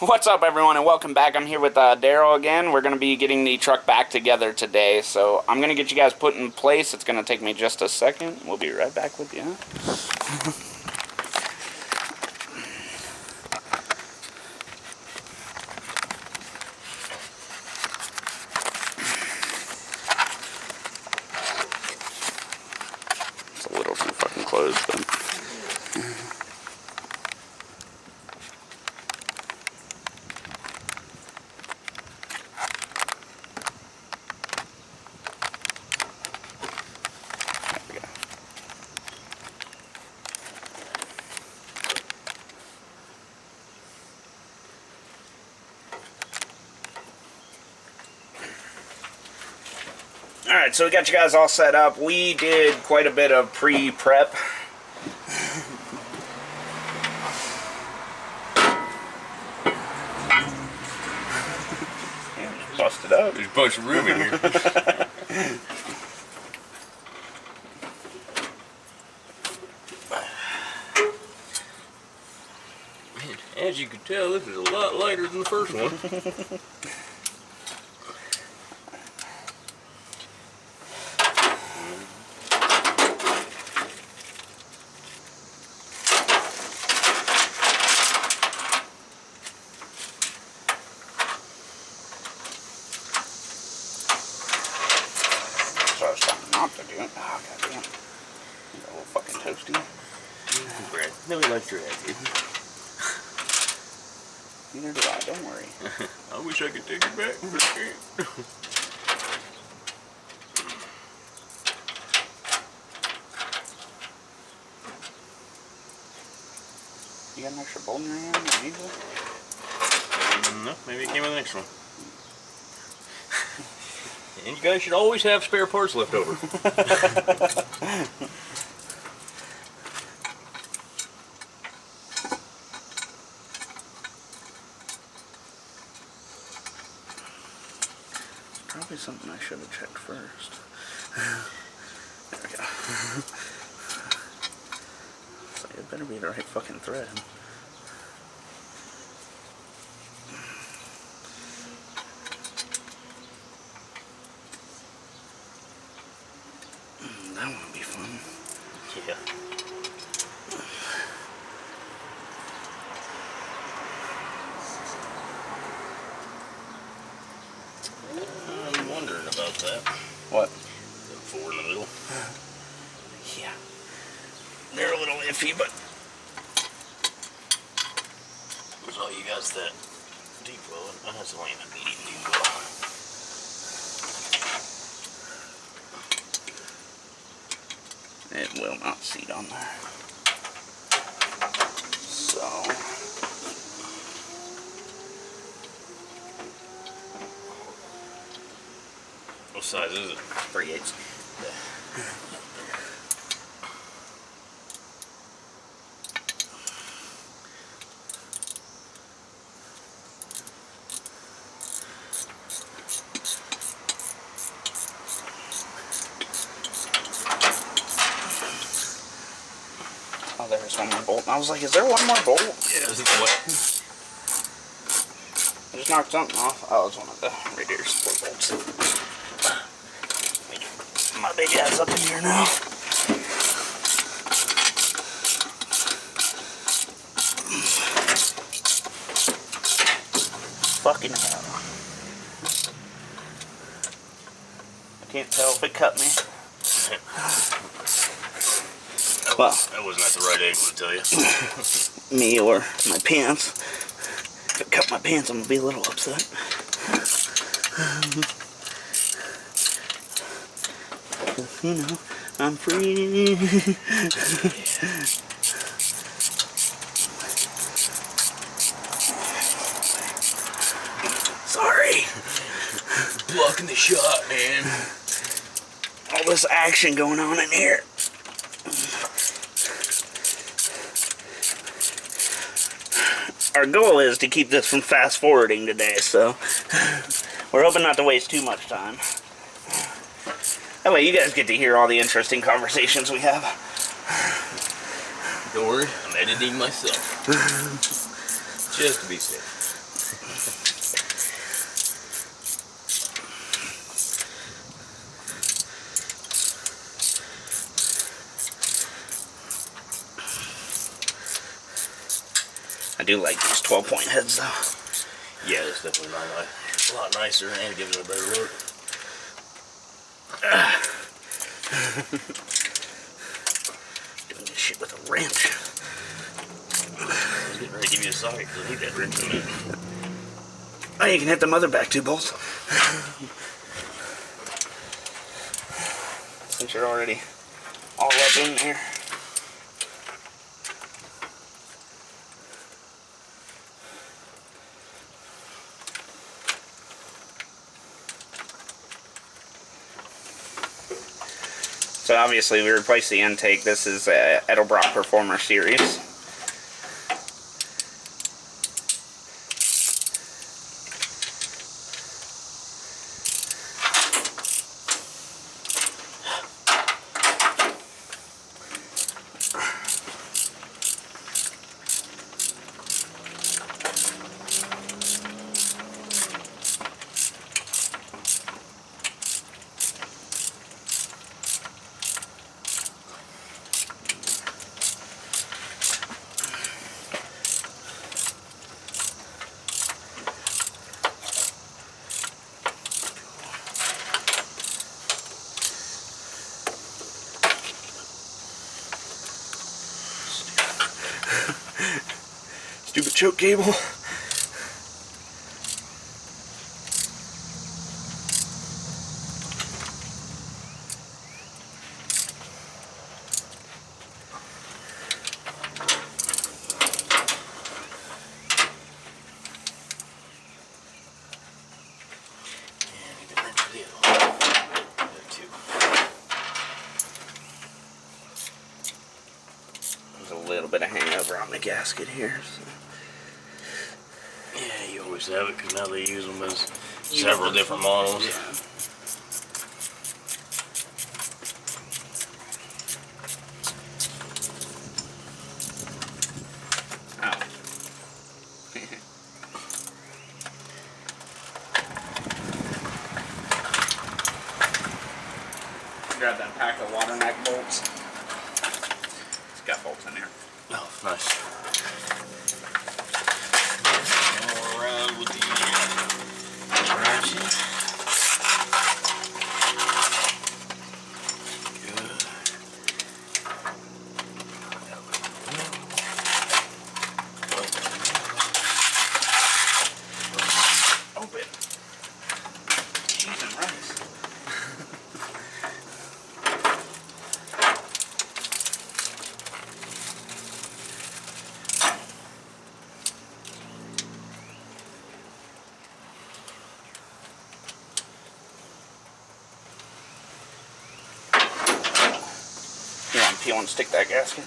What's up, everyone, and welcome back. I'm here with Daryl again. We're going to be getting the truck back together today, so I'm going to get you guys put in place. It's going to take me just a second. We'll be right back with you. It's a little too fucking close, but... Alright, so we got you guys all set up. We did quite a bit of pre-prep. Yeah, just bust it up. There's a bunch of room in here. Man, as you can tell, this is a lot lighter than the first one. I was trying not to do it. Oh, goddamn. You're a little fucking toasty. Brad, nobody likes your attitude. Neither do I, don't worry. I wish I could take it back, but I can't. You got an extra bolt in your hand? You need one? No, maybe it came with the next one. And you guys should always have spare parts left over. Probably something I should have checked first. There we go. So it better be the right fucking thread. That would be fun. Yeah. I'm wondering about that. What? The four in the middle. Yeah. They're a little iffy, but... So you got that deep well, and that's only a medium deep well. It will not seat on there. So... What size is it? 3/8. Oh, there's one more bolt. I was like, is there one more bolt? Yeah, this is what? I just knocked something off. Oh, it's one of the radiator support bolts. My big ass up in here now. Fucking hell. I can't tell if it cut me. Well, That wasn't at the right angle to tell you. me or my pants. If it cut my pants, I'm gonna be a little upset. You know, I'm free. Sorry. Blocking the shot, man. All this action going on in here. Our goal is to keep this from fast forwarding today, so we're hoping not to waste too much time. That way you guys get to hear all the interesting conversations we have. Don't worry, I'm editing myself. Just to be safe. I do like these 12-point heads though. Yeah, it's definitely a lot nicer and gives it a better look. Doing this shit with a wrench. I was getting ready to give you a socket because I need that wrench in it. Oh, you can hit the mother back two bolts. Since you're already all up in there. So obviously we replaced the intake. This is a Edelbrock Performer Series. Stupid choke cable. There's a little bit of hangover on the gasket here. So. Yeah, you always have it because now they use them as several different models. Yeah. Oh. Grab that pack of water neck bolts. It's got bolts in there. Oh, nice. All around with the ratchet. Good. Open. Cheese and rice. You want to peel and stick that gasket?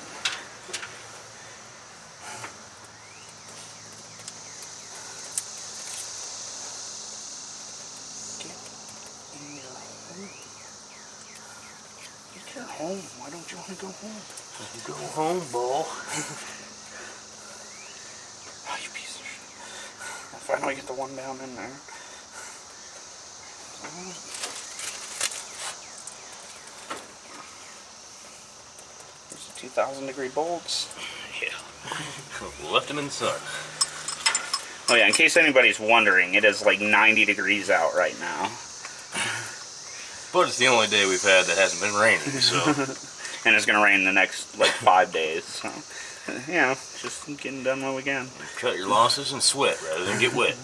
Get your home. Why don't you want to go home? Go home, ball. Oh, you piece of shit. I finally get the one down in there. There's the 2,000-degree bolts. Yeah. Left him in the sun. Oh yeah, in case anybody's wondering, it is like 90 degrees out right now. But it's the only day we've had that hasn't been raining, so. And it's going to rain the next like 5 days. So, yeah, just getting done while we can. Cut your losses and sweat rather than get wet.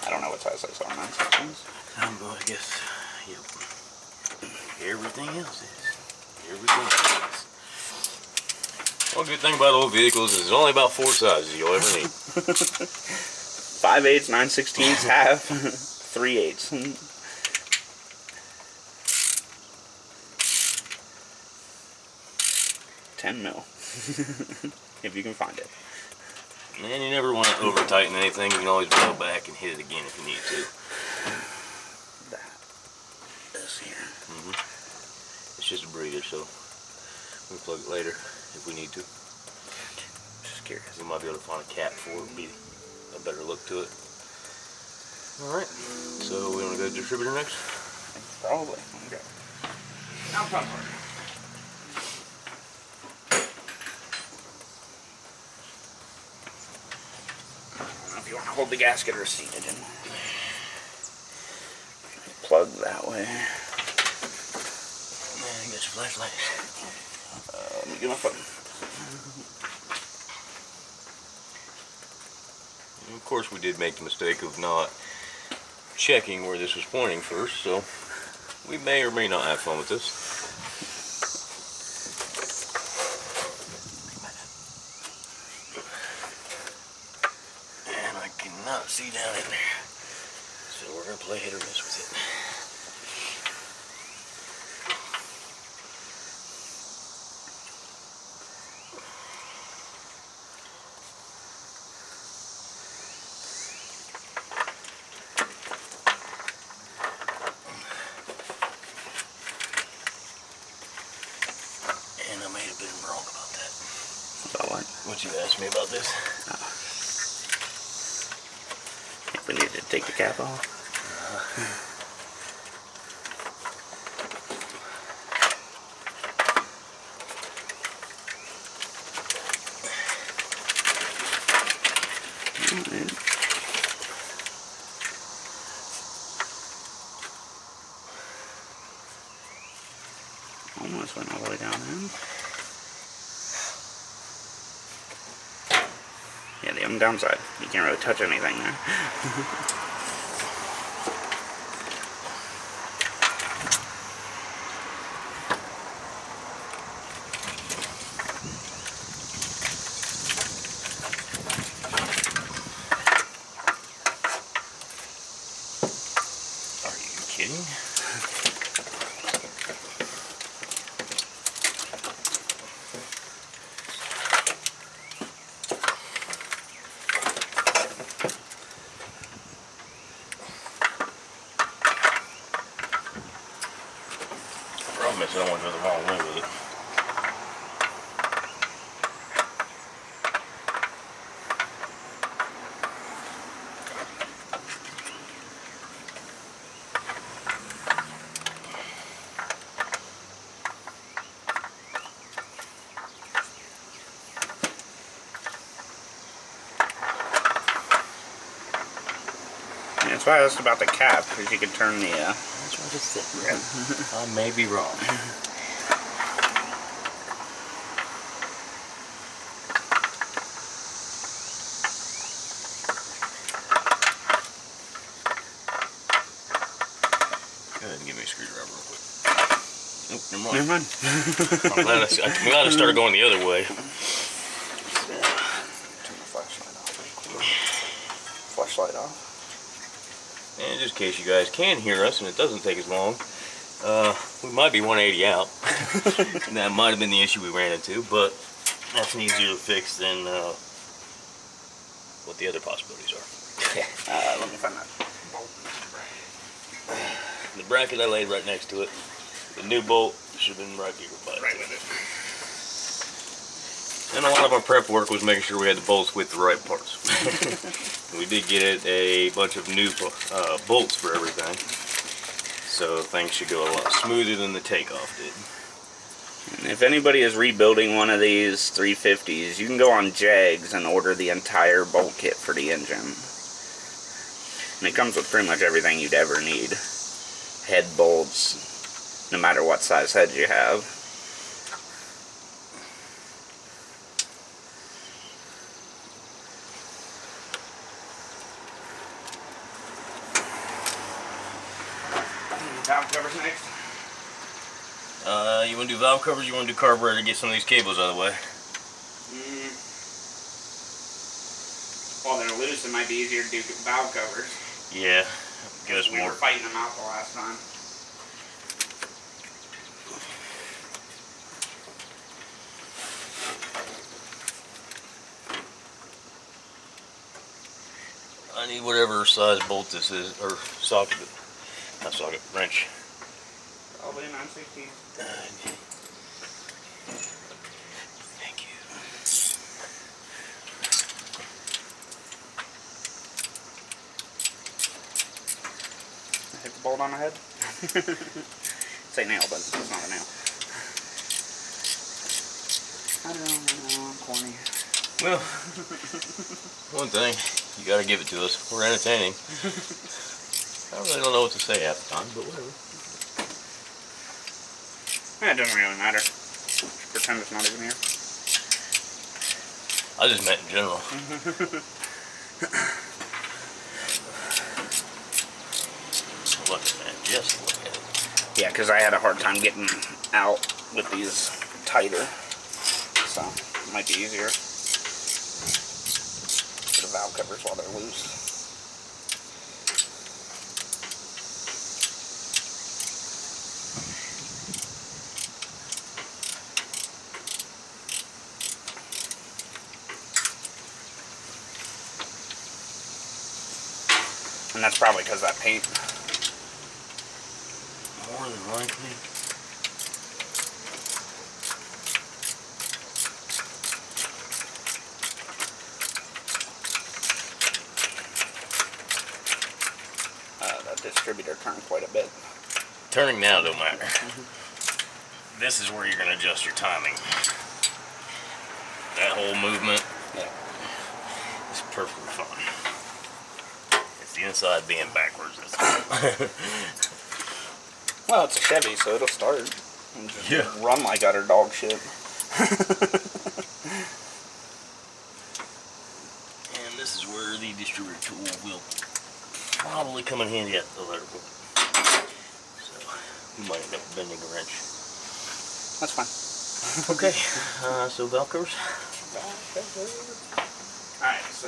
I don't know what size I saw on that sections. I guess, yep. Everything else is. Everything else is. One good thing about old vehicles is there's only about 4 sizes you'll ever need. 5/8, 9/16, half, 3/8. 10 mil. If you can find it. And you never want to over tighten anything. You can always go back and hit it again if you need to. That is here. It's just a breather, so we can plug it later if we need to. Just curious. We might be able to find a cap for it. Would be a better look to it. Alright, so we want to go to the distributor next? Probably. Okay. Now front part. hold the gasket or seat it in. Plug that way. Man, you got your flashlight. Let me get my phone. And of course, we did make the mistake of not checking where this was pointing first, so we may or may not have fun with this. And I cannot see down in there, so we're gonna play hit or miss with it. And I may have been wrong about that. About what? What you asked me about this? I think we need to take the cap off. Almost went all the way down in. Yeah, the only downside, you can't really touch anything there. Are you kidding? Problem is, I don't want to go the wrong way with it. Yeah, that's why I asked about the cap, because you could turn the, That's what I said, Brad. I may be wrong. Go ahead and give me a screwdriver real quick. Nope, never mind. Never mind. I'm glad I started going the other way. Turn the flashlight off. Flashlight off. And just in case you guys can hear us and it doesn't take as long, we might be 180 out. And that might have been the issue we ran into, but that's an easier to fix than what the other possibilities are. Let me find that. The bracket I laid right next to it. The new bolt should have been right here by it. Right with it. And a lot of our prep work was making sure we had the bolts with the right parts. We did get a bunch of new bolts for everything, so things should go a lot smoother than the takeoff did. And if anybody is rebuilding one of these 350s, you can go on JAGS and order the entire bolt kit for the engine. And it comes with pretty much everything you'd ever need. Head bolts, no matter what size head you have. Valve covers next. You want to do valve covers? You want to do carburetor? Get some of these cables out of the way. While they're loose, it might be easier to do valve covers. Yeah, give us We more. were fighting them out the last time. I need whatever size bolt this is, or socket, not socket, wrench. Probably a 916. Thank you. Hit the bolt on the head. It's a nail, but it's not a nail. I know, I'm corny. Well, one thing, You gotta give it to us. We're entertaining. I really don't know what to say half the time, but whatever. Yeah, it doesn't really matter. Just pretend it's not even here. I just meant in general. Look at that. Just look at it. Yeah, because I had a hard time getting out with these tighter. So, it might be easier. Put the valve covers while they're loose. And that's probably because that paint. More than likely. That distributor turned quite a bit. Turning now don't matter. This is where you're going to adjust your timing. That whole movement is perfectly fine. It's the inside being backwards. Well, it's a Chevy, so it'll start and just run like utter dog shit. And this is where the distributor tool will probably come in handy at the later point. So we might end up bending a wrench. That's fine. Okay, so valve covers. Alright, so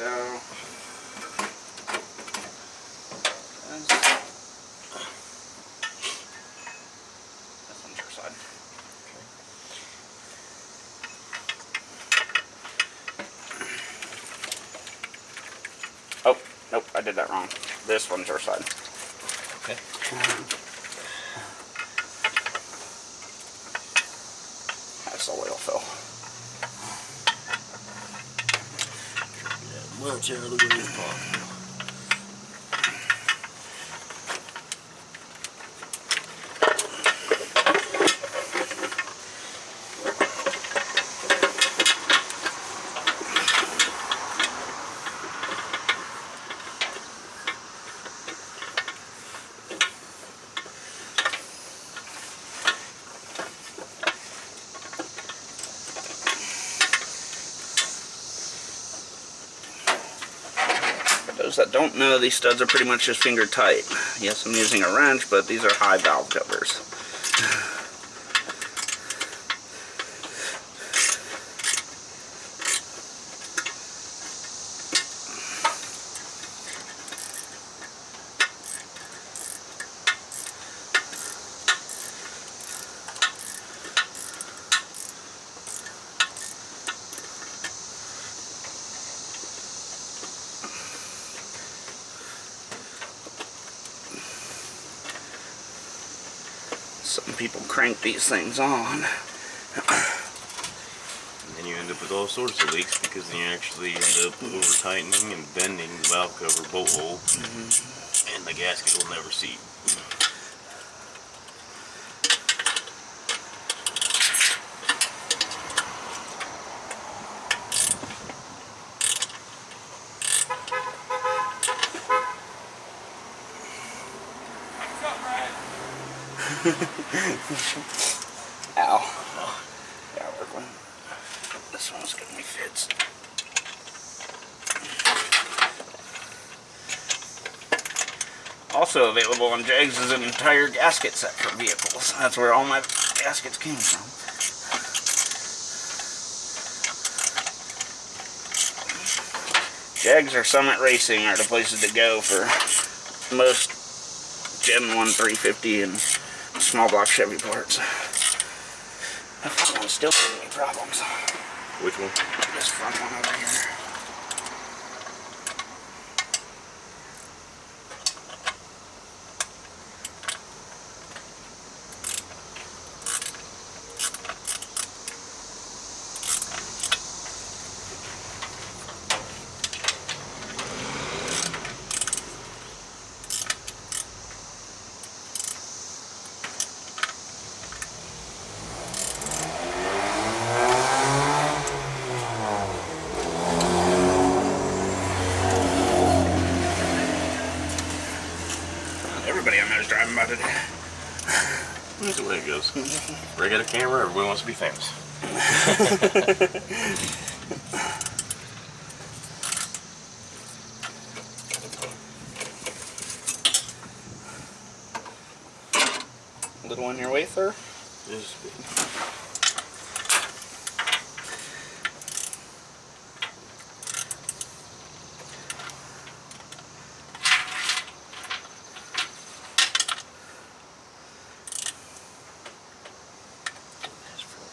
this one's your side. Oh, nope, I did that wrong. This one's your side. Okay. That's the oil fill. Get as much out of the way as possible. For those that don't know, these studs are pretty much just finger tight. Yes, I'm using a wrench, but these are high valve covers. Some people crank these things on. And then you end up with all sorts of leaks because then you actually end up over tightening and bending the valve cover bolt hole, and the gasket will never seat. Ow. Yeah, work one. This one's giving me fits. Also available on Jegs is an entire gasket set for vehicles. That's where all my gaskets came from. Jegs or Summit Racing are the places to go for most Gen 1 350 and small block Chevy parts. That front one's still giving me problems. Which one? This front one over here. I was driving by today. That's the way it goes. Break out a camera, everybody wants to be famous. Little on your way, sir? Just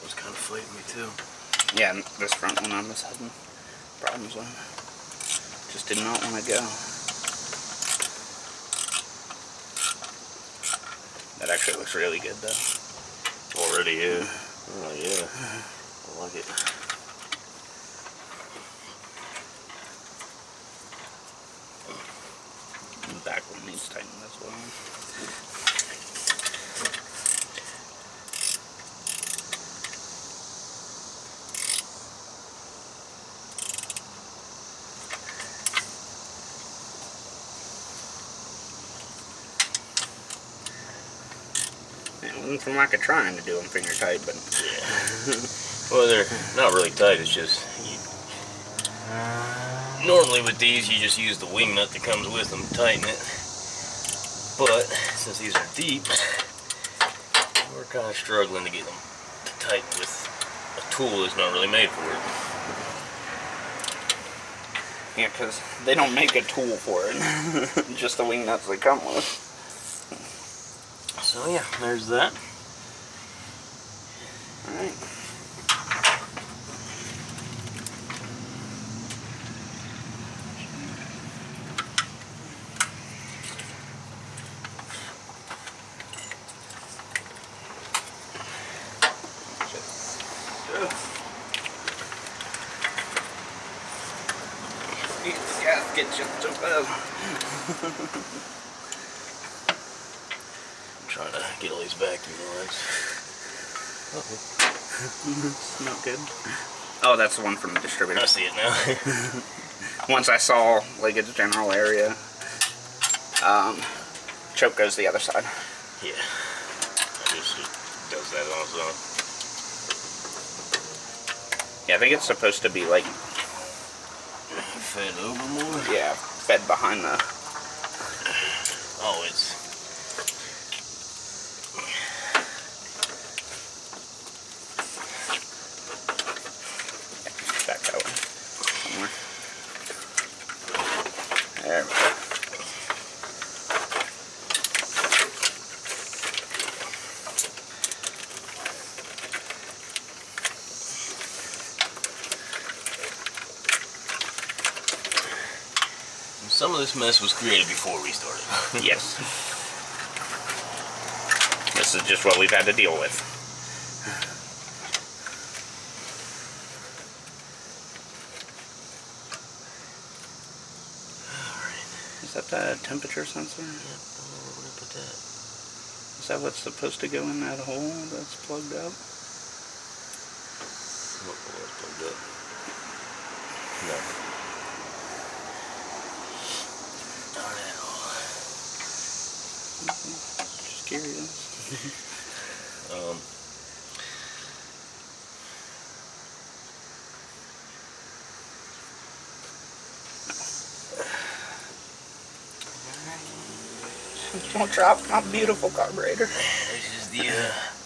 was kind of fighting me too. Yeah, this front one I was having problems with. Just did not want to go. That actually looks really good though. Already, yeah. Oh, yeah. I like it. The back one needs tightening as well. From lack of trying to do them finger tight, but yeah. Well, they're not really tight. It's just normally with these, you just use the wing nut that comes with them to tighten it. But since these are deep, we're kind of struggling to get them to tighten with a tool that's not really made for it. yeah, because they don't make a tool for it. Just the wing nuts they come with. So yeah, there's that. Alright. These gaskets just above. Trying to get all these vacuum lines. It's not good. Oh, that's the one from the distributor. I see it now. Once I saw like its general area, choke goes the other side. Yeah. I guess it does that on its own. Yeah, I think it's supposed to be like Fed over more? yeah, fed behind the. Oh, it's. Back that way. Somewhere. There we go. Some of this mess was created before we started. Yes. This is just what we've had to deal with. Is that the temperature sensor? Yep, where would I put that? Is that what's supposed to go in that hole that's plugged up? What hole is plugged up? No. Not at all. Just curious. Don't drop my beautiful carburetor. This is the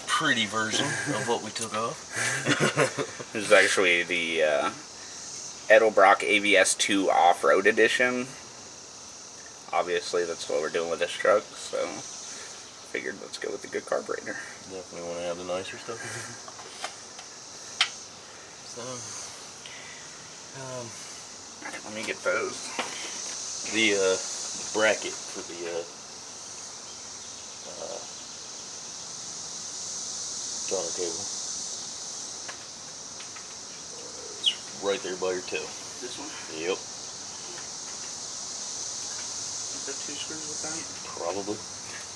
pretty version of what we took off. This is actually the Edelbrock AVS2 Off-Road Edition. Obviously, that's what we're doing with this truck, so figured let's go with the good carburetor. Definitely want to have the nicer stuff. So, Alright, let me get those. the bracket for the donor cable. It's right there by your toe. This one? Yep. Is there 2 screws with that? Probably.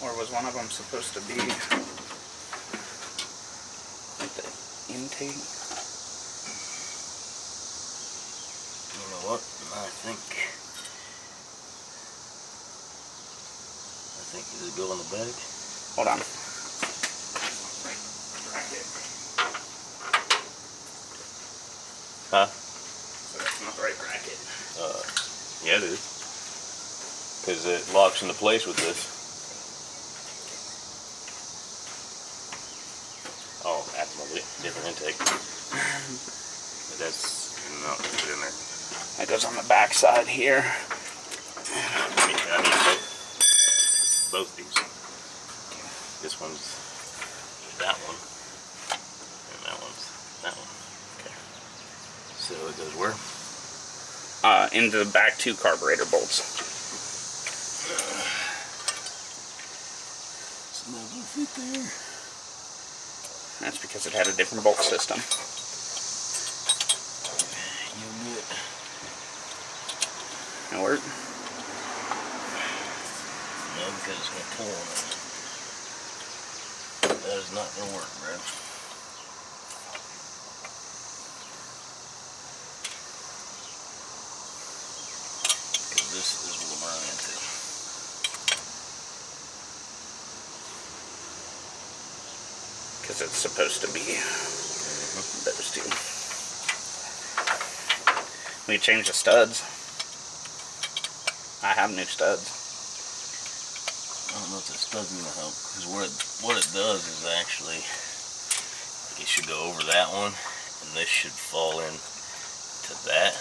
Or was one of them supposed to be like the intake? You know what? I think think does it go on the back? Hold on. Huh? So that's not the right bracket. Yeah, it is. Because it locks into place with this. Oh, absolutely different intake. But that's not put in there. That goes on the back side here. I need both these. This one's that one, and that one's that one. Okay. So it goes where? Into the back 2 carburetor bolts. It's not gonna fit there. That's because it had a different bolt system. You'll get. That work? No, because it's gonna pull on it. That is not gonna work, Brad. Because this is what I'm running into. Because it's supposed to be those 2. We changed the studs. I have new studs. I don't know if the stud's gonna help, because what it does is actually, it should go over that one, and this should fall in to that.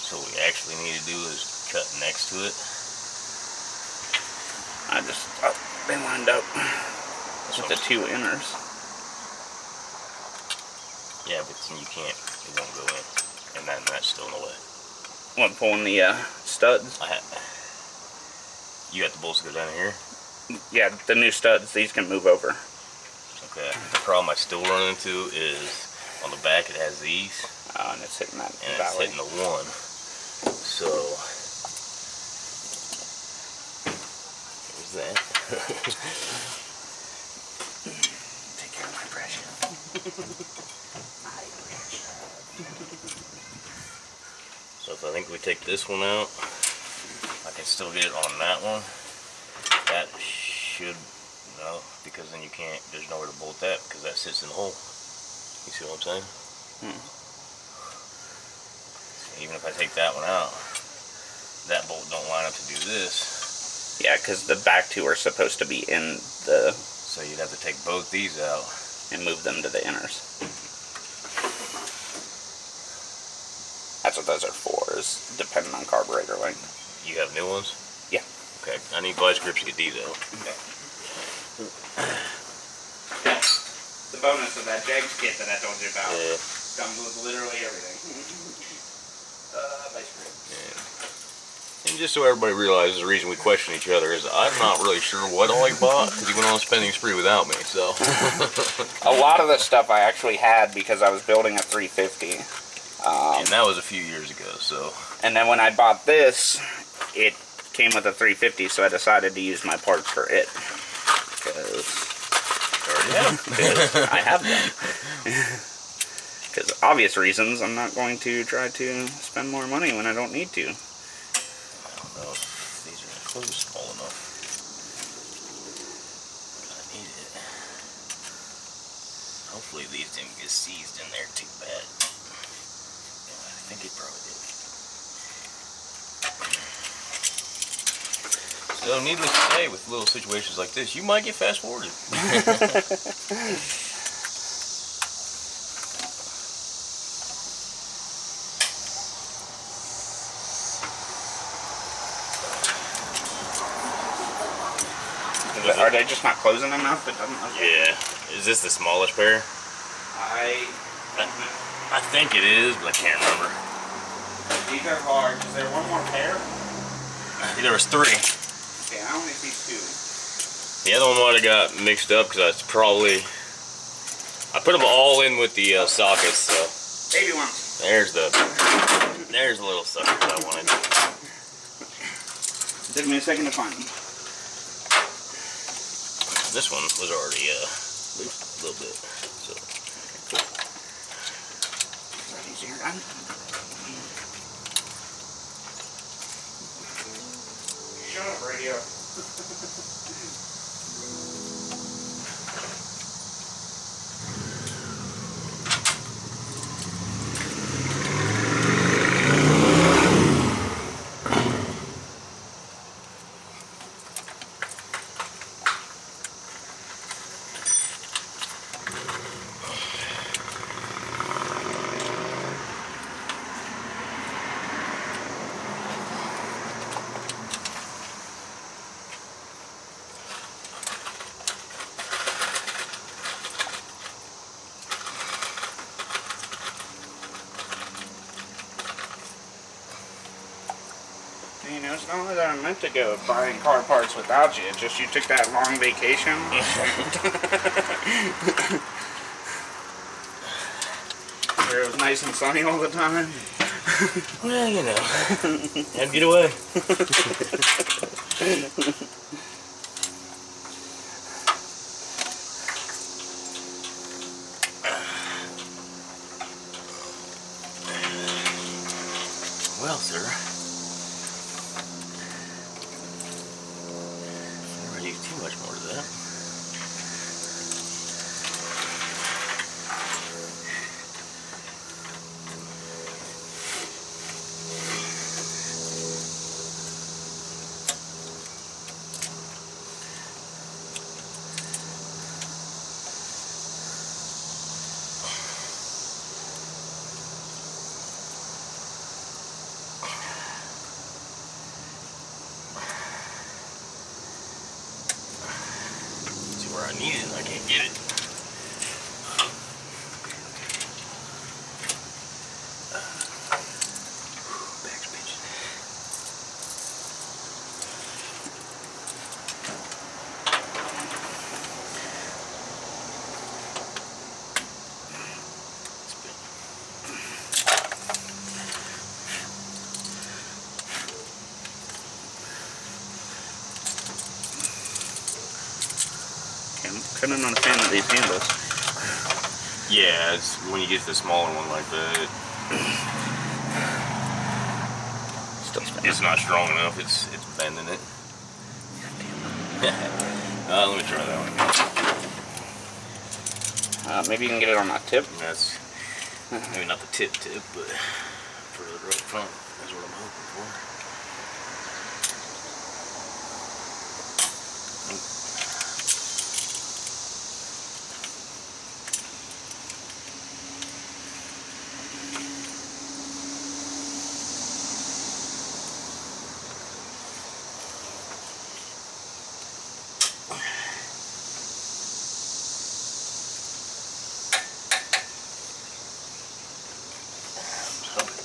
So what we actually need to do is cut next to it. They lined up with the 2 inners. Yeah, but then you can't, it won't go in, and then that's still in the way. What, pulling the studs? You got the bolts to go down here? Yeah, the new studs, these can move over. Okay. The problem I still run into is on the back it has these. And it's hitting that And valley. it's hitting the 1. So there's that. Take care of my precious. So if I think we take this one out, I can still get it on that one. That should, no, because then you can't, there's nowhere to bolt that because that sits in the hole. You see what I'm saying? So even if I take that one out, that bolt don't line up to do this. Yeah, because the back 2 are supposed to be in the... So you'd have to take both these out. And move them to the inners. That's what those are for, is depending on carburetor length. You have new ones? Yeah. Okay, I need vice grips to get these out. Okay. The bonus of that Jegs kit that I told you about comes with literally everything. Vice grip. Yeah. And just so everybody realizes, the reason we question each other is I'm not really sure what all he bought because he went on a spending spree without me. So a lot of the stuff I actually had because I was building a 350. And that was a few years ago. So. And then when I bought this, it came with a 350, so I decided to use my parts for it. Because I have them. Because obvious reasons, I'm not going to try to spend more money when I don't need to. I don't know if these are closed small enough. I need it. Hopefully these didn't get seized in there too bad. I think it probably did. So needless to say, with little situations like this, you might get fast forwarded. Are they just not closing enough? It doesn't look Yeah. Is this the smallest pair? I think it is, but I can't remember. These are large. Is there one more pair? There was 3. Okay, I only see 2. The other one might have got mixed up because I put them all in with the sockets. So Baby ones. there's the little sucker that I wanted. It took me a second to find them. This one was already loose a little bit. So. Easier done. Shut up, radio. You know, it's not that I meant to go buying car parts without you. It's just you took that long vacation. Where it was nice and sunny all the time. Well, you know, had to get away. Well, sir. Never use too much more of that. Where I need it and I can't get it. Back's pitching. I'm kind of not a fan of these handles. Yeah, it's when you get the smaller one like that. Still spinning. It's not strong enough. It's bending it. Let me try that one. Maybe you can get it on that tip. That's maybe not the tip, but further up front. That's what I'm hoping for.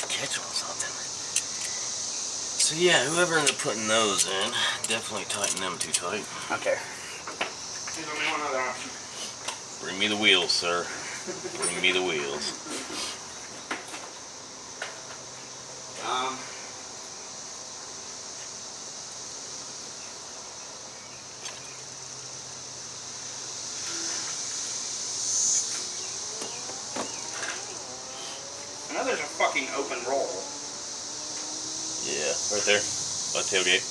Catch on something. So yeah, whoever ended up putting those in, definitely tighten them too tight. Okay. There's only one other option. Bring me the wheels, sir. Bring me the wheels. I know there's a fucking open roll. Yeah, right there. By the tailgate.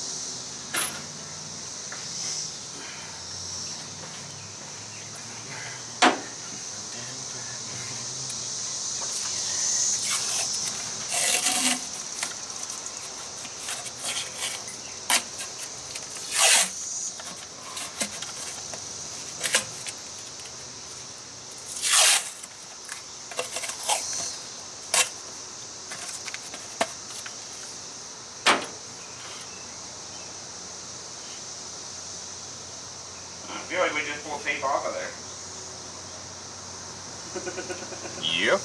I feel like we just pulled tape off of there. Yep.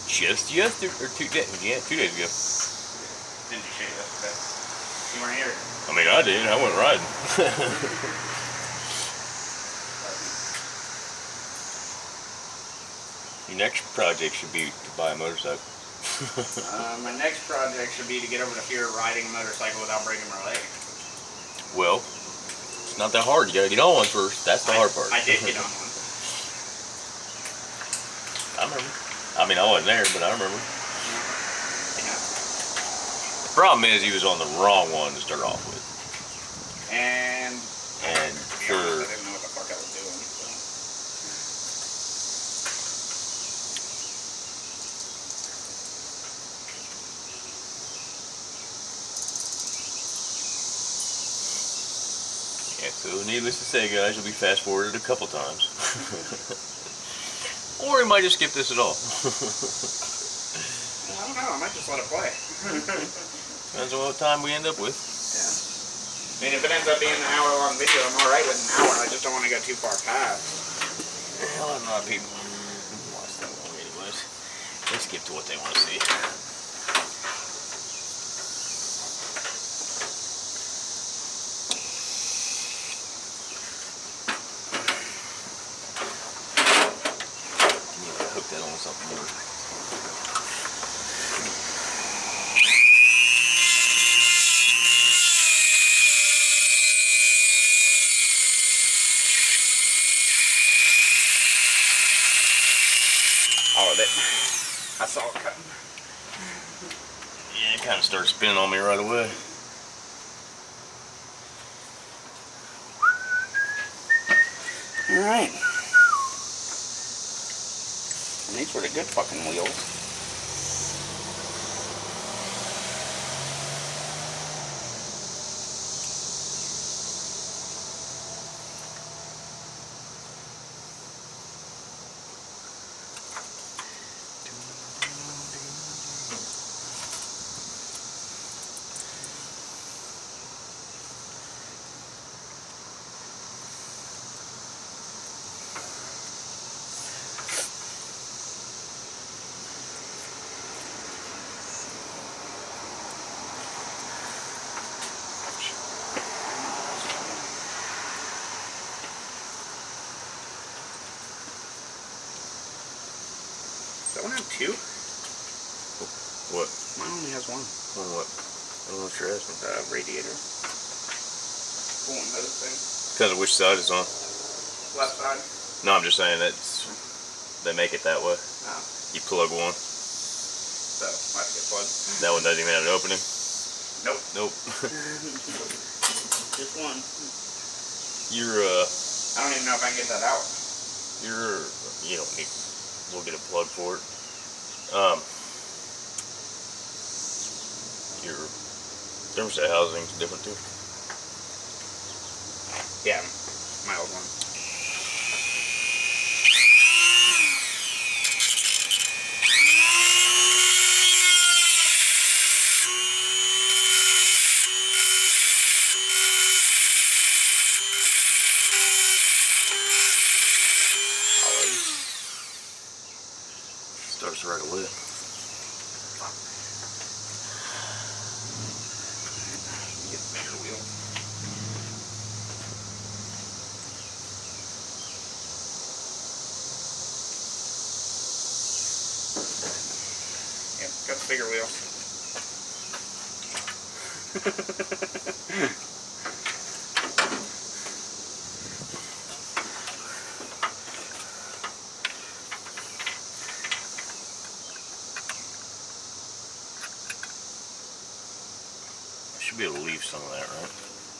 Just yesterday, or 2 days, yeah, 2 days ago. Didn't you shave yesterday? You weren't here. I mean, I did. I went riding. Your next project should be to buy a motorcycle. My next project should be to get over to fear of riding a motorcycle without breaking my leg. Well, it's not that hard. You gotta get on one first. That's the hard part. I did get on one. I remember. I mean, I wasn't there, but I remember. Yeah. The problem is he was on the wrong one to start off with. needless to say, guys, you'll be fast forwarded a couple times. Or we might just skip this at all. I don't know, I might just let it play. Depends on what time we end up with. Yeah. I mean, if it ends up being an hour-long video, I'm alright with an hour. I just don't want to go too far past. Hell, a lot of people watch that long anyways. They skip to what they want to see. You need to hook that on something more. All of it. I saw it cutting. Yeah, it kind of started spinning on me right away. Alright. And these were the good fucking wheels. Does that one have two? What? Mine only has one. On what? I don't know what you're asking. The radiator. One of those things. Because of which side it's on. Left side. No, I'm just saying that's they make it that way. Oh. You plug one. So, I have to get plugged. That one doesn't even have an opening. Nope. Nope. Just one. You're I don't even know if I can get that out. you don't need. We'll get a plug for it. Your thermostat housing's different too. Yeah, my old one. Starts right away. Get the bigger wheel. Yep, got the bigger wheel. Should be able to leave some of that, right?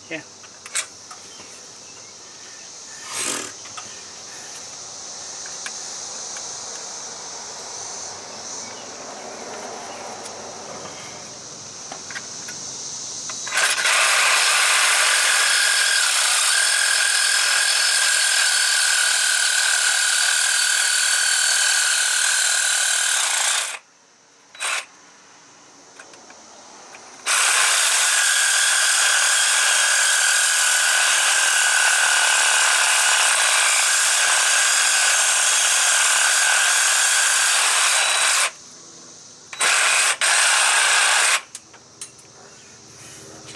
Yeah.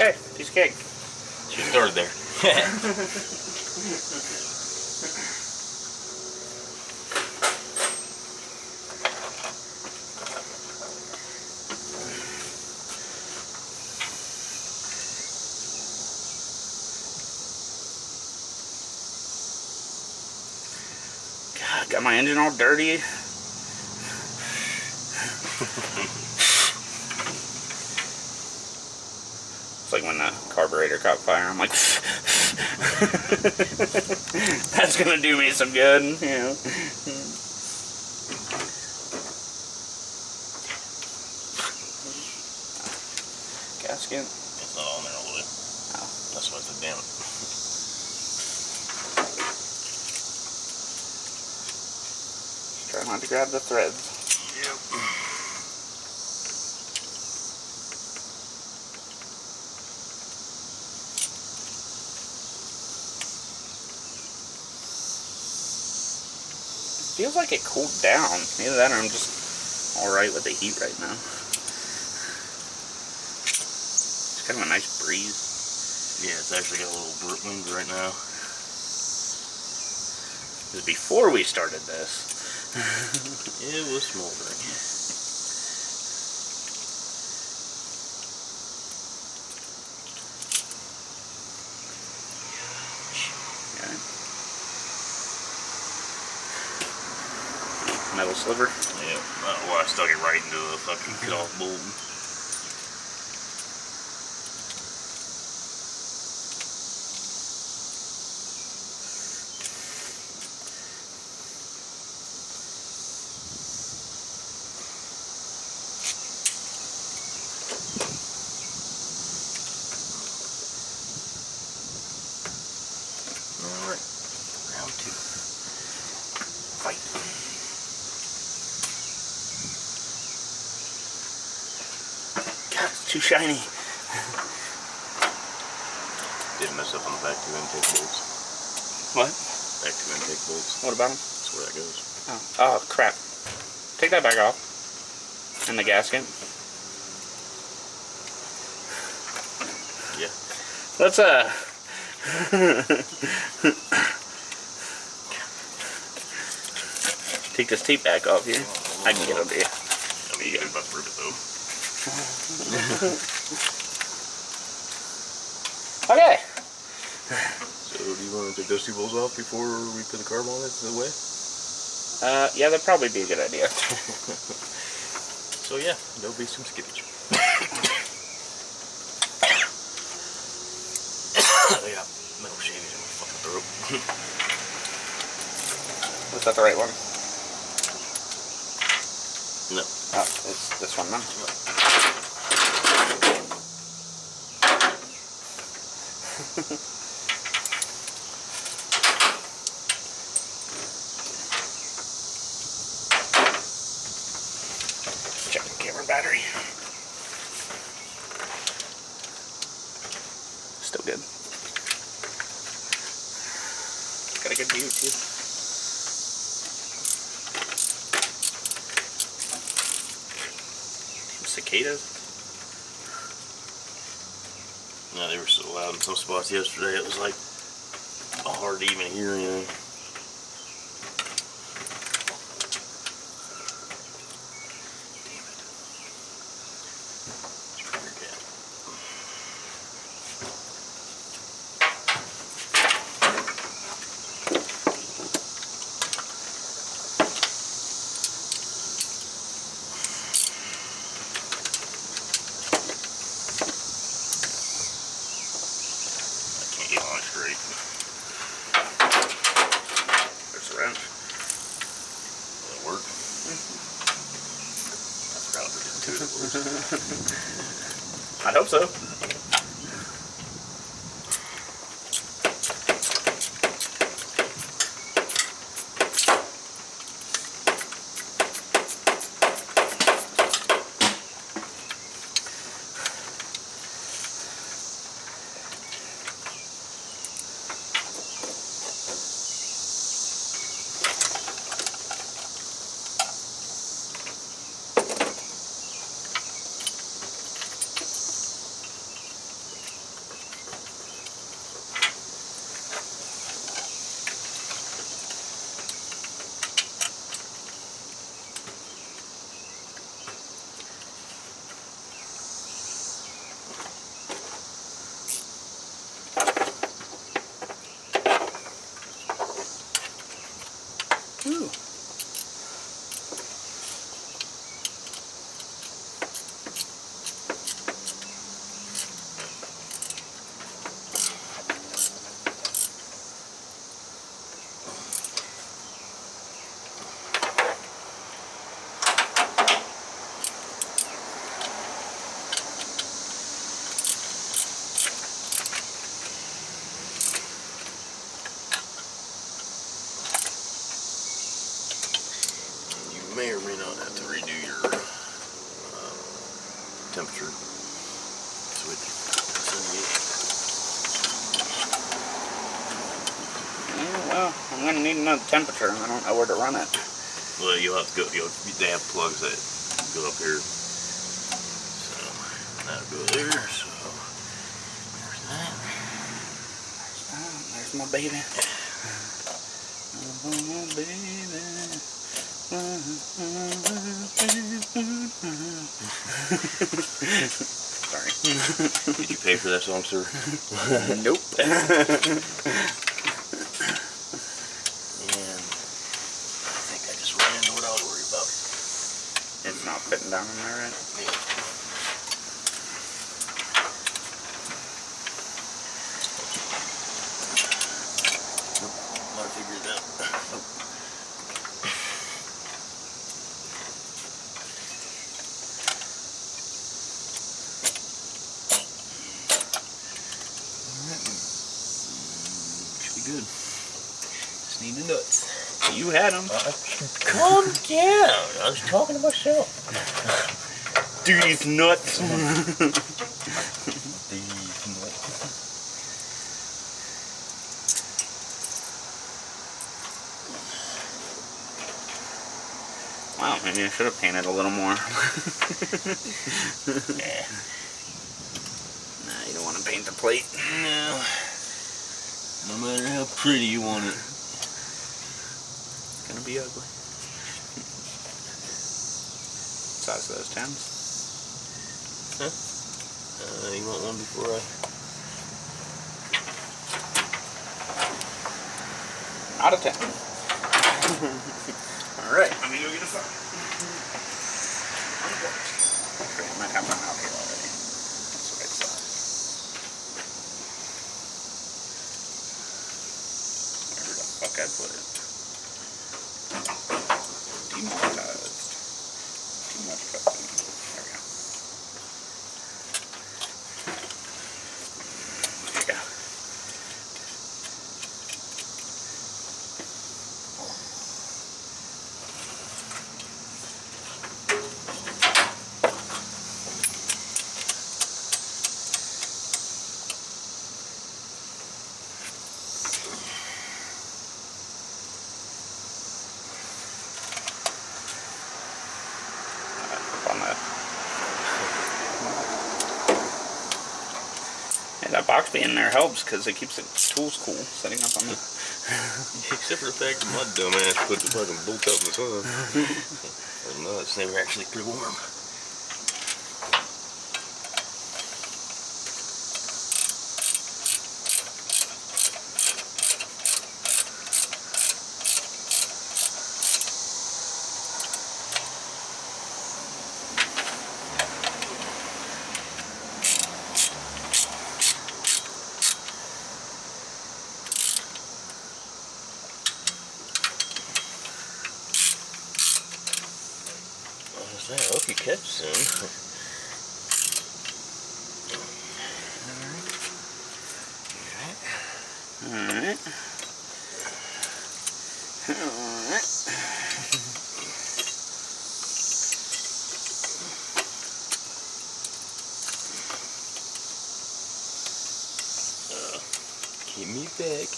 Okay, piece of cake. She started there. God, got my engine all dirty. It's like when the carburetor caught fire. I'm like, that's gonna do me some good, you know. Gasket. It's not on there all the way. Oh. That's why it's a damn it. Try not to grab the threads. Yep. Feels like it cooled down. Either that or I'm just alright with the heat right now. It's kind of a nice breeze. Yeah, it's actually got a little wind right now. It was before we started this. It was smoldering. Okay. Metal sliver. Yeah, well, I stuck it right into the fucking cut-off bolt. Alright, round 2. Fight. God, it's too shiny. Didn't mess up on the back 2 intake bolts. What? Back 2 intake bolts. What about them? That's where that goes. Oh, crap. Take that back off. And the gasket. Yeah. Let's, take this tape back off here. I can get up here. I mean, you're about to rip it though. Okay. So, do you want to take those 2 bolts off before we put the carb on it away? Yeah, that'd probably be a good idea. So yeah, there'll be some skippage. I got metal shavings in my fucking throat. Was that the right one? No. Oh, it's this one then. Check the camera battery. Still good. Got a good view too. Cicadas. Yeah, they were so loud in some spots yesterday, it was like hard to even hear anything. Damn it. Your cat. Can't get on it straight. There's a wrench. Will it work? I forgot if we did 2 of those. I hope so. to redo your temperature switch. Yeah, well, I'm gonna need another temperature. I don't know where to run it. Well, you'll have to go. They have plugs that go up here. So that'll go there. So there's that. There's my baby. Oh, baby. Sorry. Did you pay for that song, sir? Nope. And I think I just ran into what I was worried about. It's not fitting down in there, right? Yeah. I figured it out. Should be good. Just need the nuts. You had them. Calm down. I was talking to myself. These nuts. Wow, maybe I should have painted a little more. Yeah. Nah, you don't want to paint the plate. No. No matter how pretty you want it. It's gonna be ugly. Size of those tens? Huh? You want one before I... Not a 10. Alright, let me go get a phone. Actually, I might have one out here already. That's the right size. Where the fuck I put it? Demonetized. Too much custom. There we go. There you go. On that. Yeah, that box being there helps because it keeps the tools cool setting up on the. Except for the fact that my dumb ass put the fucking bolt up in the sun. No, it's never actually pretty warm. I hope you catch soon. Alright. Alright. Give me back.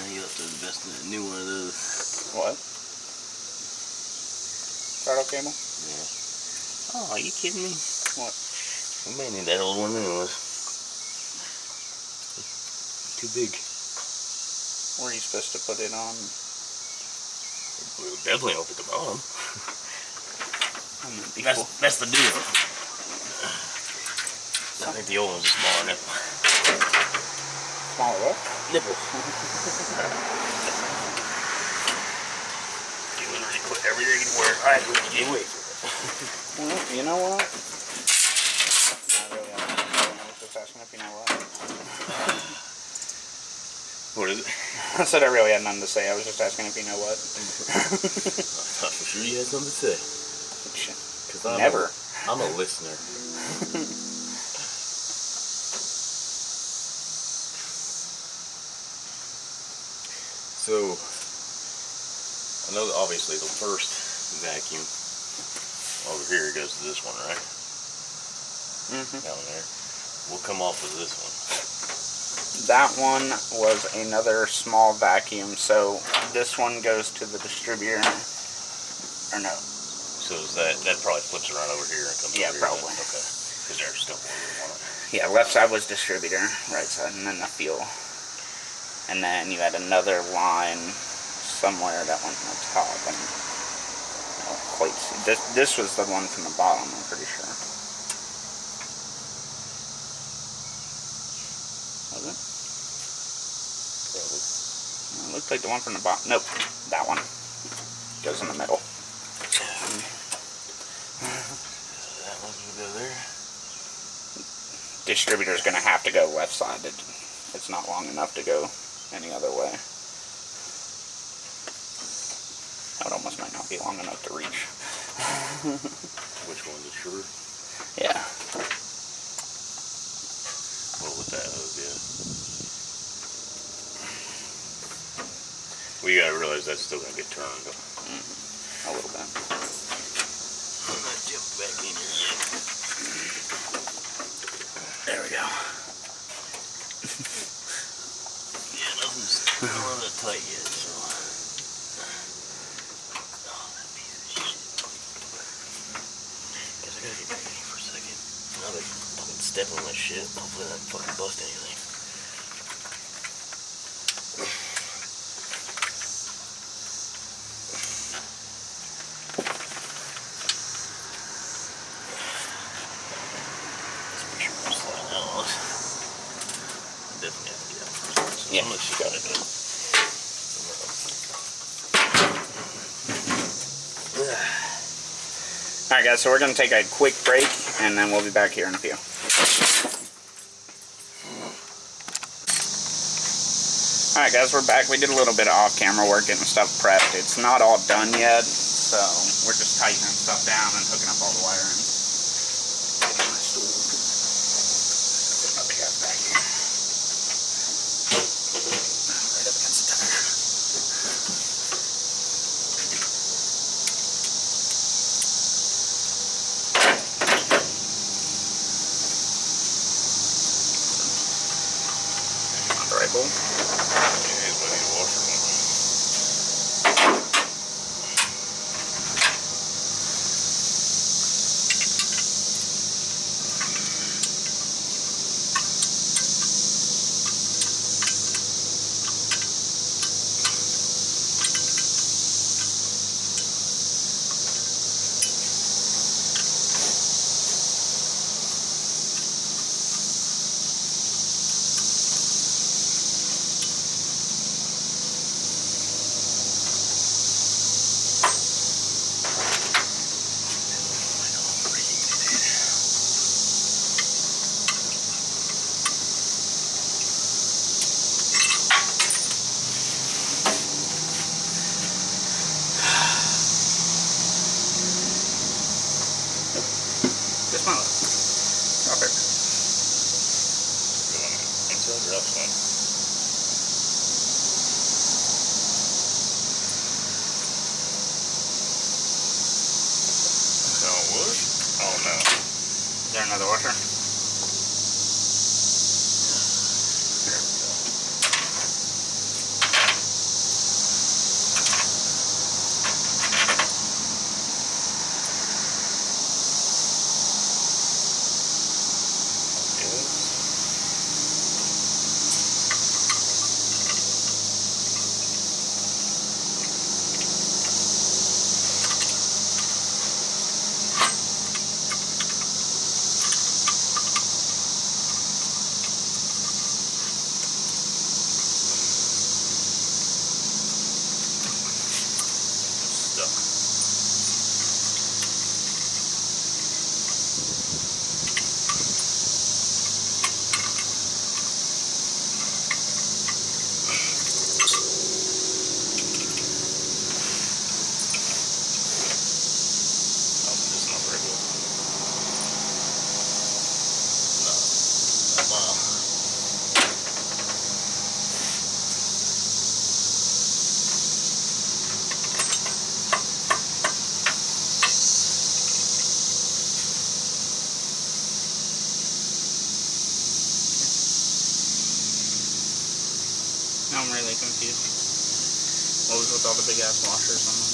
You have to invest in a new one of those. What? Startup cable? Yeah. Oh, are you kidding me? What? We may need that old one anyways. Too big. Were you supposed to put it on? We'll definitely open the bottom. That's the deal. I think the old one's a smaller nipple. Smaller what? Nipple. You literally put everything where I would get away from it. Well, you know what? I was just asking if you know what. What is it? I said I really had nothing to say. I was just asking if you know what. I thought for sure you had something to say. Cause Never. I'm a listener. So, I know that obviously the first vacuum over here goes to this one, right? Down there. We'll come off of this one. That one was another small vacuum, so this one goes to the distributor, or no? So is that probably flips around over here and comes over here? Yeah, probably. Then? Okay, because there's still more on it. Yeah, left side was distributor, right side, and then the fuel. And then you had another line somewhere that went on the top, and I don't quite see. This was the one from the bottom, I'm pretty sure. Was it? Probably. It looked like the one from the bottom. Nope, that one. Goes in the middle. That one can go there. Distributor's going to have to go left side. It's not long enough to go any other way. That almost might not be long enough to reach. Which one, the short? Yeah. Well, with that hose, yeah. Well, you gotta realize that's still gonna get turned. A little bit. I'm not jumping back in here yet. There we go. Yeah, nothing's on it tight yet, so. Oh, that piece of shit. Guess I gotta get back in here for a second. Now that I've been stepping on that shit, hopefully I don't fucking bust anything. Definitely have to get out first. So Yeah, unless you got it in somewhere else. Alright guys, so we're going to take a quick break and then we'll be back here in a few. Alright guys, we're back. We did a little bit of off-camera work getting stuff prepped. It's not all done yet, so we're just tightening stuff down and hooking up all the wiring. Getting my stool. Put my big ass back here. Right up against the tire. On the right bowl. Here's what I need to wash it. Just smell it. Drop it. Go on inside or outside? So what? Oh no. Is there another washer? There we go. I'm really confused. What was with all the big ass washers on them?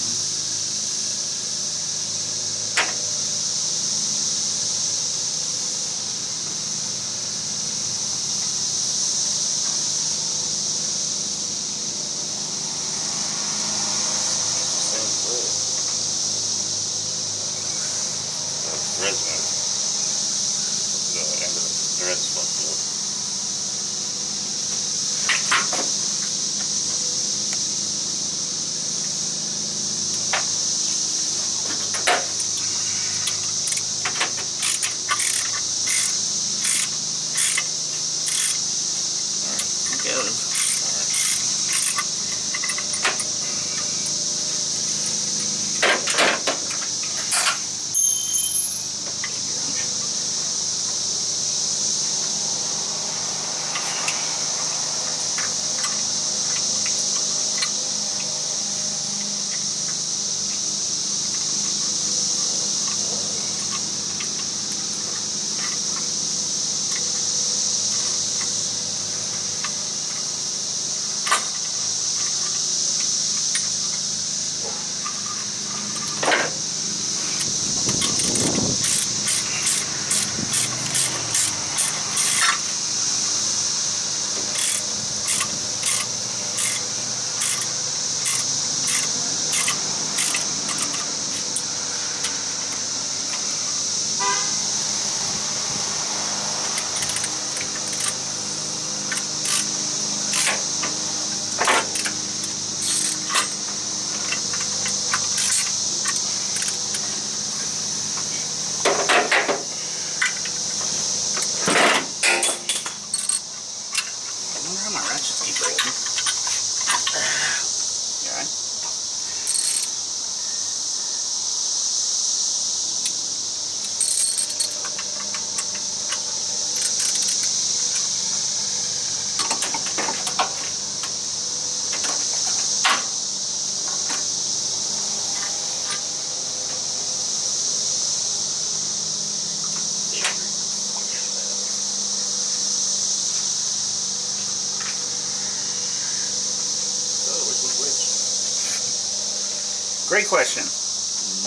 Great question.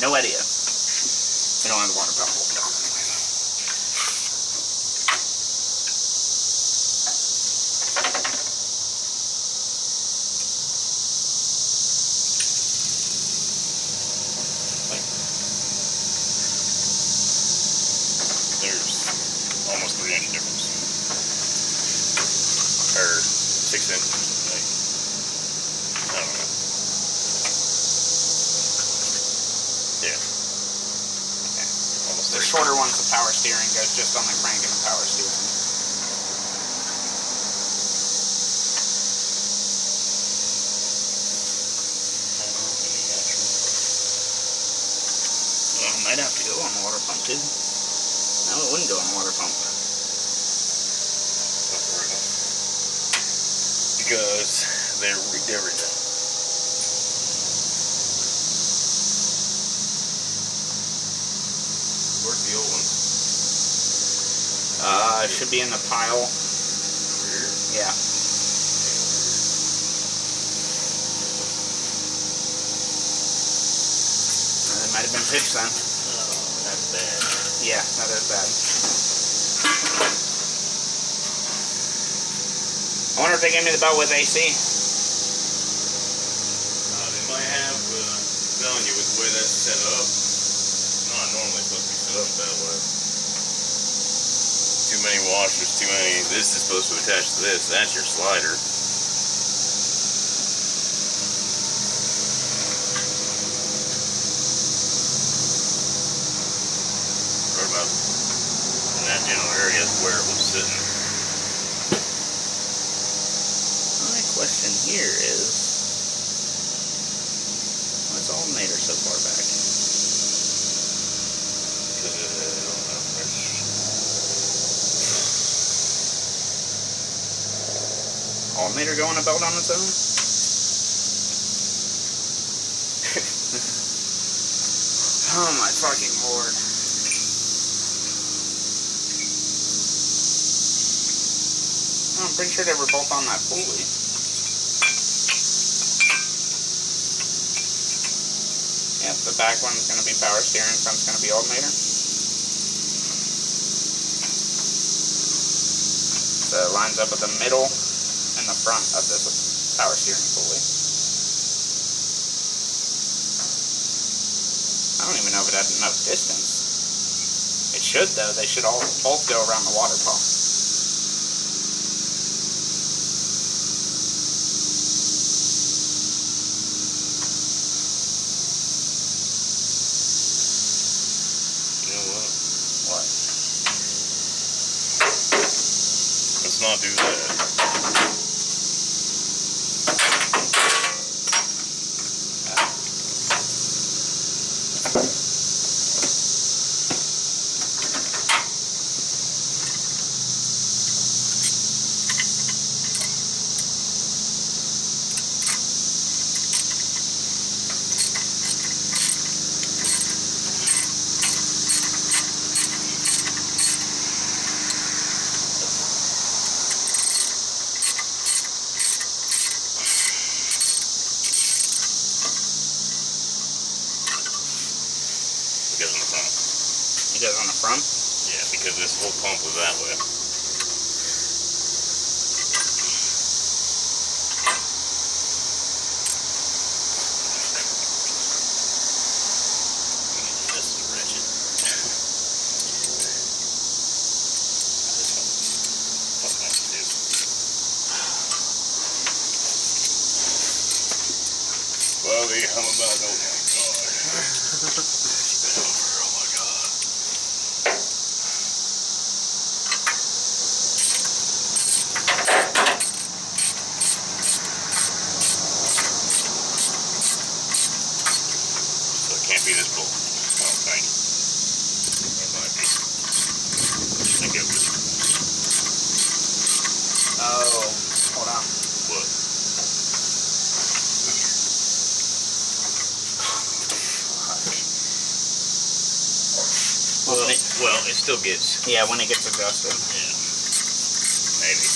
No idea. We don't have the water pump hooked on anyways. There's almost 3-inch difference. Or 6 inches. I don't know. Yeah. Okay. Almost The 3. shorter one's the power steering, goes just on the crank and the power steering. Well, it might have to go on the water pump too. No, it wouldn't go on the water pump. Because they rigged everything. Where's the old one? It should be in the pile. Here? Yeah. It might have been pitched then. Oh, that's bad. Yeah, that is bad. I wonder if they gave me the belt with AC. They might have, telling you with the way that's set up. It's not normally supposed to be set up that way. Too many washers, too many. This is supposed to attach to this. That's your slider. Right about in that general area is where it was sitting. My question here is, why is the alternator so far back? Alternator going a belt on its own? Oh my fucking lord. I'm pretty sure they were both on that pulley. The back one's going to be power steering, front's going to be alternator. So it lines up with the middle and the front of this power steering pulley. I don't even know if it had enough distance. It should though, they should all both go around the water pump. Let's not do that. It goes on the front? Yeah, because this whole pump was that way. This is wretched. This one fucking has to do. Well, how about oh my god. Can't be this bull. I don't think. It might be. I think it was. Oh, hold on. What? Well, it still gets. Yeah, when it gets adjusted. Yeah. Maybe.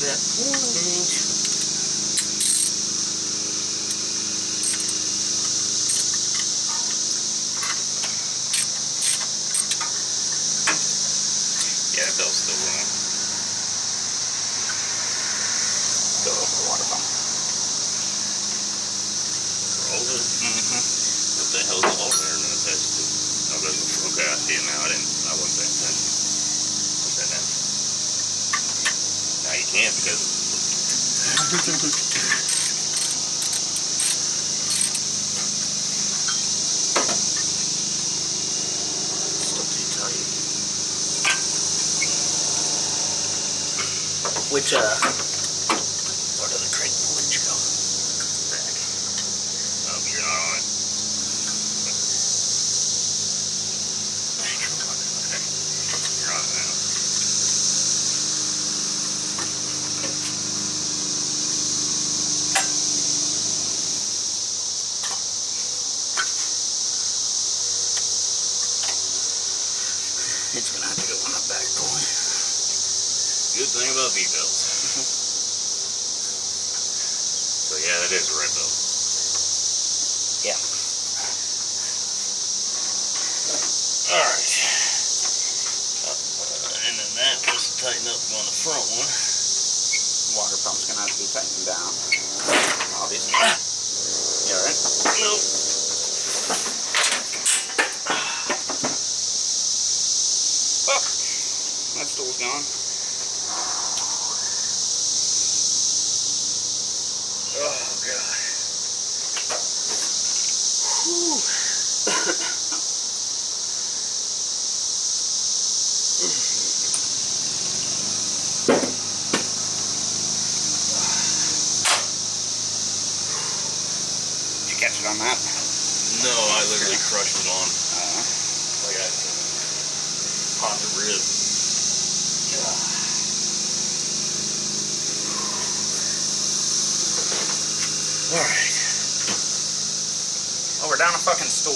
That point. Yeah, that bell's still wrong. Go over the water pump. Over? Mm-hmm. What the hell is the alternator attached to? Oh, there's a, okay, I see it now. I wasn't paying attention. Put that down. Now you can't because Still too tight. Which, where did the crate pullage go? back. Oh, you're not on it. Okay. You're on it now. It's gonna have to go on the back pulley. Good thing about V-belts. So yeah, that is a red belt. Yeah. Alright. And then that was to tighten up on the front one. Water pump's gonna have to be tightened down. Obviously. You alright? Nope. Oh, that stool's gone. Oh, God. Did you catch it on that? No, I literally crushed it on. Like I popped the rib. Alright. Oh, we're down a fucking stool.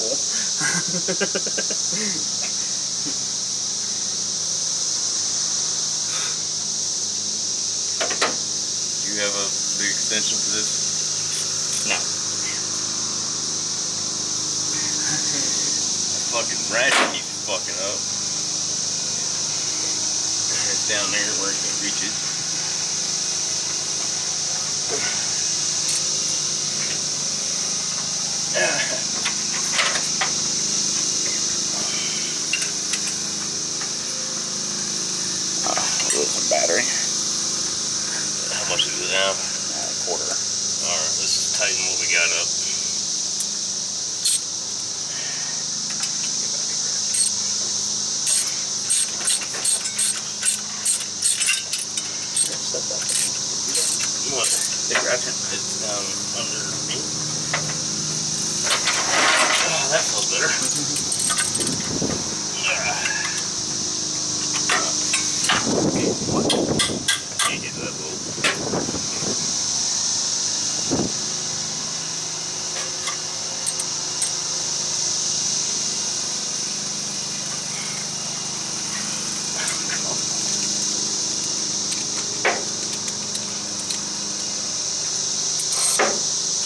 Do you have a big extension for this? No. Fucking ratchet keeps fucking up. It's down there where it can reach it. Losing battery. How much is it now? A quarter. Alright, let's tighten what we got up. What? Big ratchet. It's down under me. Oh, that feels better. Can't get that bolt.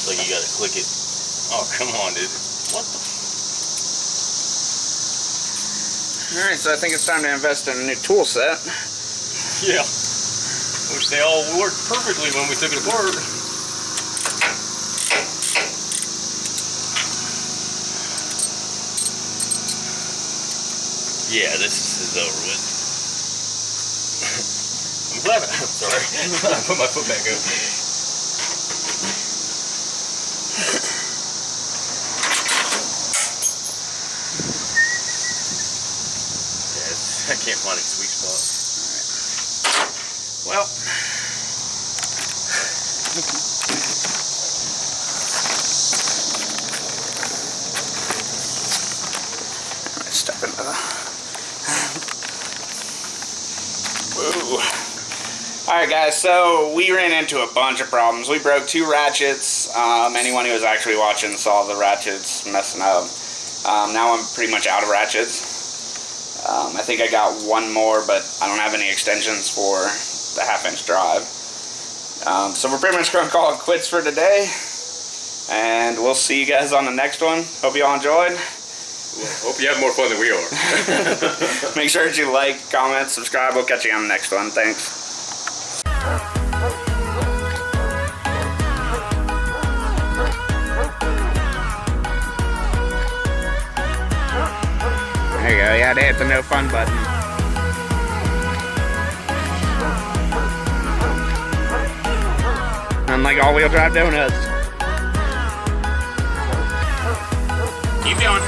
Like you gotta click it. Oh, come on, dude. What the? Alright, so I think it's time to invest in a new tool set. Yeah. Which they all worked perfectly when we took it apart. Yeah, this is over with. I'm glad I'm sorry. I put my foot back up. I can't find a sweet spot. Well, let's step into the. Whoa. Alright guys, so we ran into a bunch of problems. We broke 2 ratchets. Anyone who was actually watching saw the ratchets messing up. Now I'm pretty much out of ratchets. I think I got one more, but I don't have any extensions for the 1/2-inch drive. So we're pretty much going to call it quits for today. And we'll see you guys on the next one. Hope you all enjoyed. Well, hope you have more fun than we are. Make sure that you like, comment, subscribe. We'll catch you on the next one. Thanks. There you go. Yeah, they hit the no fun button. Unlike all-wheel drive donuts. Keep going.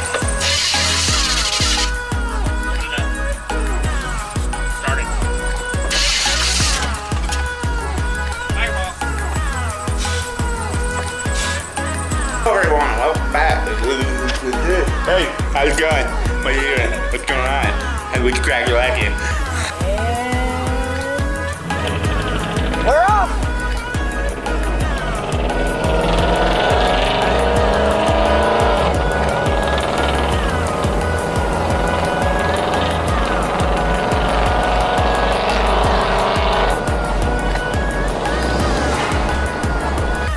Start it. Fireball. Hello everyone, welcome back. Hey, how's it going? What are you doing? What's going on? How would you crack your leg in?